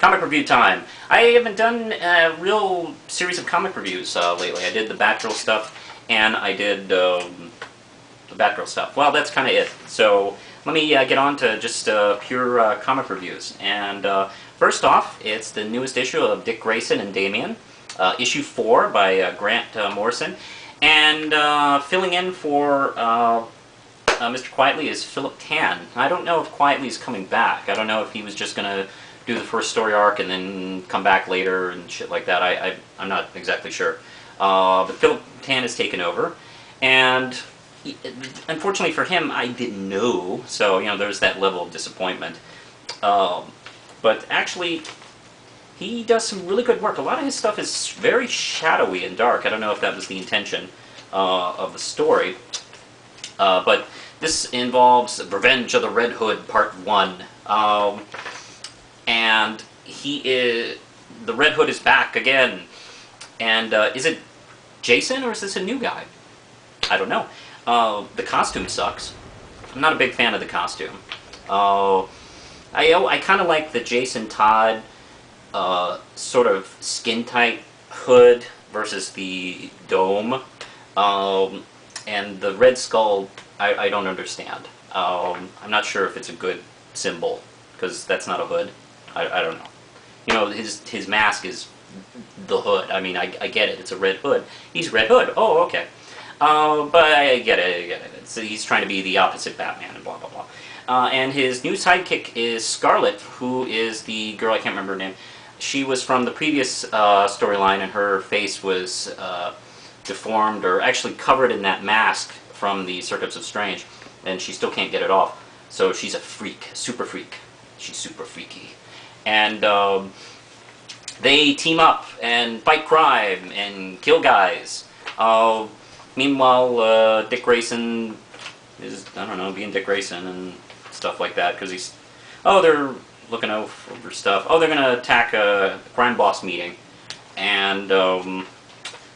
Comic review time. I haven't done a real series of comic reviews lately. I did the Batgirl stuff, and I did the Batgirl stuff. Well, that's kind of it. So let me get on to just pure comic reviews. And first off, it's the newest issue of Dick Grayson and Damian, issue 4 by Grant Morrison. And filling in for Mr. Quietly is Philip Tan. I don't know if Quietly is coming back. I don't know if he was just going to do the first story arc and then come back later and shit like that. I'm not exactly sure. But Philip Tan has taken over. And unfortunately for him, I didn't know. So, you know, there's that level of disappointment. But actually, he does some really good work. A lot of his stuff is very shadowy and dark. I don't know if that was the intention of the story. But this involves Revenge of the Red Hood, Part 1. And the Red Hood is back again. And is it Jason or is this a new guy? I don't know. The costume sucks. I'm not a big fan of the costume. I kind of like the Jason Todd sort of skin-tight hood versus the dome. And the Red Skull, I don't understand. I'm not sure if it's a good symbol, because that's not a hood. I don't know. You know, his mask is the hood. I mean, I get it. It's a red hood. He's Red Hood. Oh, okay. But I get it. So he's trying to be the opposite Batman and blah, blah, blah. And his new sidekick is Scarlet, who is the girl, I can't remember her name. She was from the previous storyline, and her face was deformed, or actually covered in that mask from the Circuits of Strange, and she still can't get it off. So she's a freak, super freak. She's super freaky. And they team up and fight crime and kill guys. Meanwhile, Dick Grayson is, I don't know, being Dick Grayson and stuff like that, because he's, oh, they're looking over stuff. Oh, they're going to attack a crime boss meeting. And,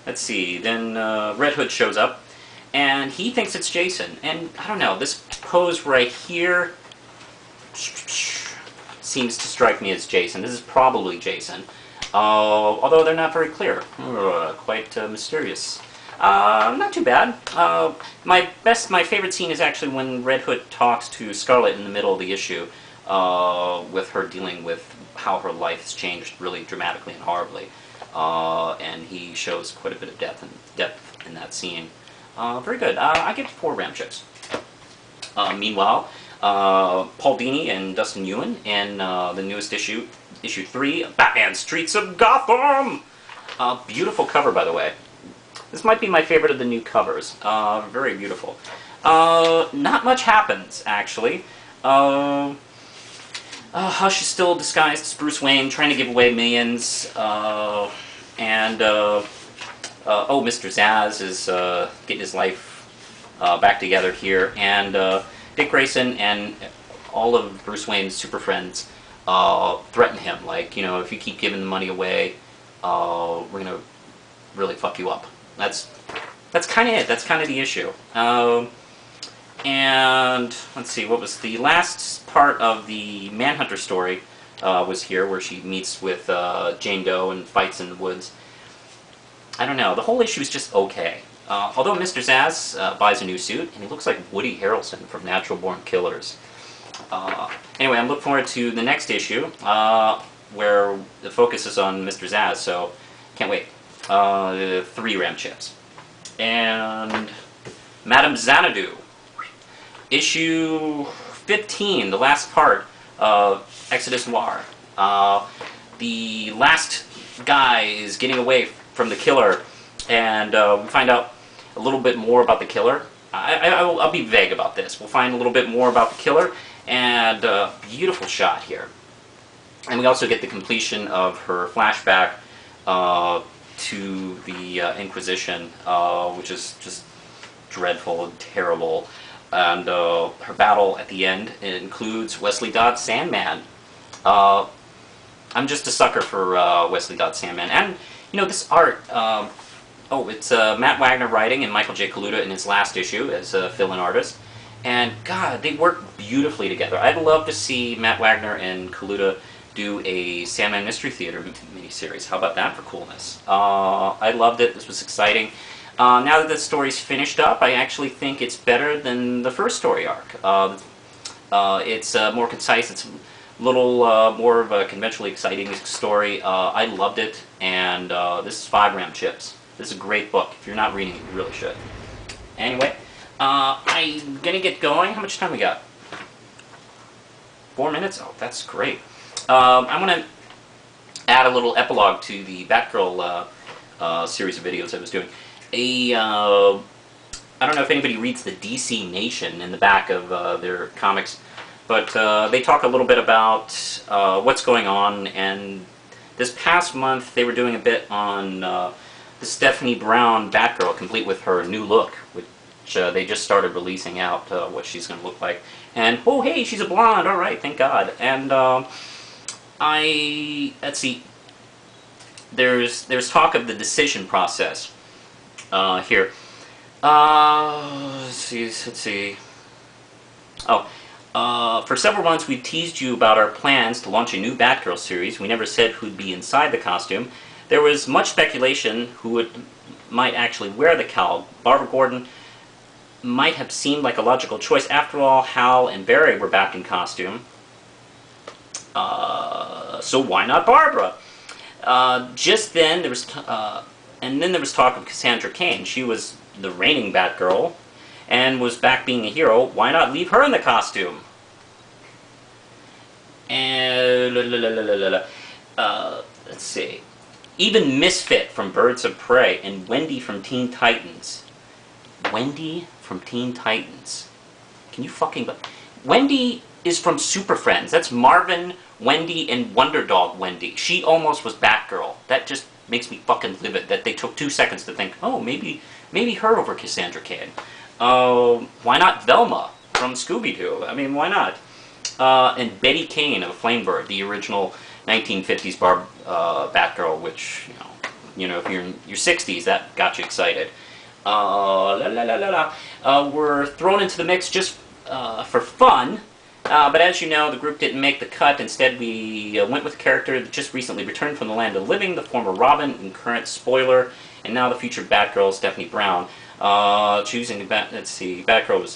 let's see, then Red Hood shows up, and he thinks it's Jason. And, I don't know, this pose right here seems to strike me as Jason. This is probably Jason. Although they're not very clear. Quite mysterious. Not too bad. My favorite scene is actually when Red Hood talks to Scarlet in the middle of the issue, with her dealing with how her life has changed really dramatically and horribly. And he shows quite a bit of depth in that scene. Very good. I give it 4 ram chips. Meanwhile, Paul Dini and Dustin Ewan in the newest issue, issue 3, Batman Streets of Gotham! Beautiful cover, by the way. This might be my favorite of the new covers. Very beautiful. Not much happens, actually. Hush is still disguised as Bruce Wayne, trying to give away millions. Oh, Mr. Zsasz is getting his life back together here. And Dick Grayson and all of Bruce Wayne's super friends threaten him. Like, you know, if you keep giving the money away, we're going to really fuck you up. That's kind of it. That's kind of the issue. And let's see, what was the last part of the Manhunter story was here, where she meets with Jane Doe and fights in the woods. I don't know. The whole issue is just okay. Although Mr. Zsasz buys a new suit, and he looks like Woody Harrelson from Natural Born Killers. Anyway, I'm looking forward to the next issue, where the focus is on Mr. Zsasz, so can't wait. 3 ram chips. And Madame Xanadu. Issue 15, the last part of Exodus Noir. The last guy is getting away from the killer, and we find out a little bit more about the killer. I'll be vague about this. We'll find a little bit more about the killer, and beautiful shot here. And we also get the completion of her flashback to the Inquisition, which is just dreadful and terrible. And her battle at the end includes Wesley Dodd's Sandman. I'm just a sucker for Wesley Dodd's Sandman. And, you know, this art, it's Matt Wagner writing and Michael J. Kaluta in his last issue as a fill-in artist. And God, they work beautifully together. I'd love to see Matt Wagner and Kaluta do a Sandman Mystery Theater miniseries. How about that for coolness? I loved it. This was exciting. Now that the story's finished up, I actually think it's better than the first story arc. It's more concise. It's a little more of a conventionally exciting story. I loved it, and this is 5 gram chips. This is a great book. If you're not reading it, you really should. Anyway, I'm gonna get going. How much time we got? 4 minutes? Oh, that's great. I'm gonna add a little epilogue to the Batgirl series of videos I was doing. I don't know if anybody reads the DC Nation in the back of their comics, but they talk a little bit about what's going on, and this past month they were doing a bit on the Stephanie Brown Batgirl, complete with her new look, which they just started releasing out what she's going to look like. And, oh hey, she's a blonde, alright, thank God. And let's see, there's talk of the decision process here. Let's see. Oh, for several months we've teased you about our plans to launch a new Batgirl series. We never said who'd be inside the costume. There was much speculation who might actually wear the cowl. Barbara Gordon might have seemed like a logical choice. After all, Hal and Barry were back in costume. So why not Barbara? Just then, there was, and then there was talk of Cassandra Cain. She was the reigning Batgirl, and was back being a hero. Why not leave her in the costume? And let's see. Even Misfit from Birds of Prey and Wendy from Teen Titans. Wendy from Teen Titans. Can you fucking... Wendy is from Super Friends. That's Marvin, Wendy, and Wonder Dog Wendy. She almost was Batgirl. That just makes me fucking livid that they took 2 seconds to think, oh, maybe her over Cassandra Cain. Why not Velma from Scooby-Doo? I mean, why not? And Betty Kane of Flamebird, the original 1950s Batgirl, which, you know, if you're in your 60s, that got you excited. We're thrown into the mix just for fun, but as you know, the group didn't make the cut. Instead, we went with a character that just recently returned from the land of living, the former Robin and current spoiler, and now the future Batgirl, Stephanie Brown. Choosing let's see, Batgirl was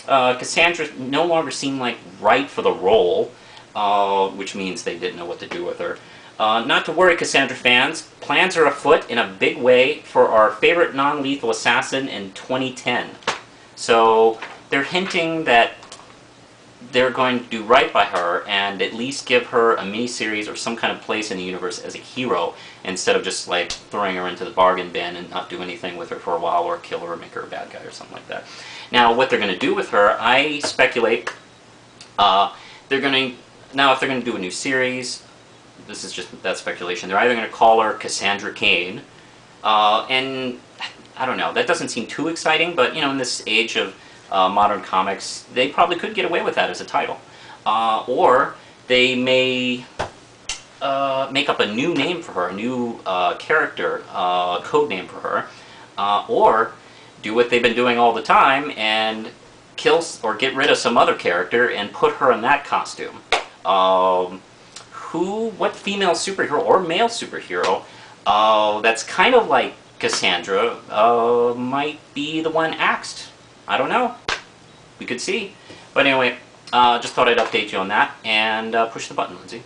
Cassandra no longer seemed like right for the role, which means they didn't know what to do with her. Not to worry, Cassandra fans, plans are afoot in a big way for our favorite non-lethal assassin in 2010. So they're hinting that they're going to do right by her and at least give her a miniseries or some kind of place in the universe as a hero, instead of just like throwing her into the bargain bin and not do anything with her for a while, or kill her or make her a bad guy or something like that. Now, what they're going to do with her, I speculate, if they're going to do a new series, this is just that speculation, they're either going to call her Cassandra Cain, and I don't know, that doesn't seem too exciting, but, you know, in this age of modern comics, they probably could get away with that as a title. Or they may make up a new name for her, a new character, code name for her, or do what they've been doing all the time and kill or get rid of some other character and put her in that costume. What female superhero or male superhero that's kind of like Cassandra might be the one axed? I don't know. We could see. But anyway, just thought I'd update you on that, and push the button, Lindsay.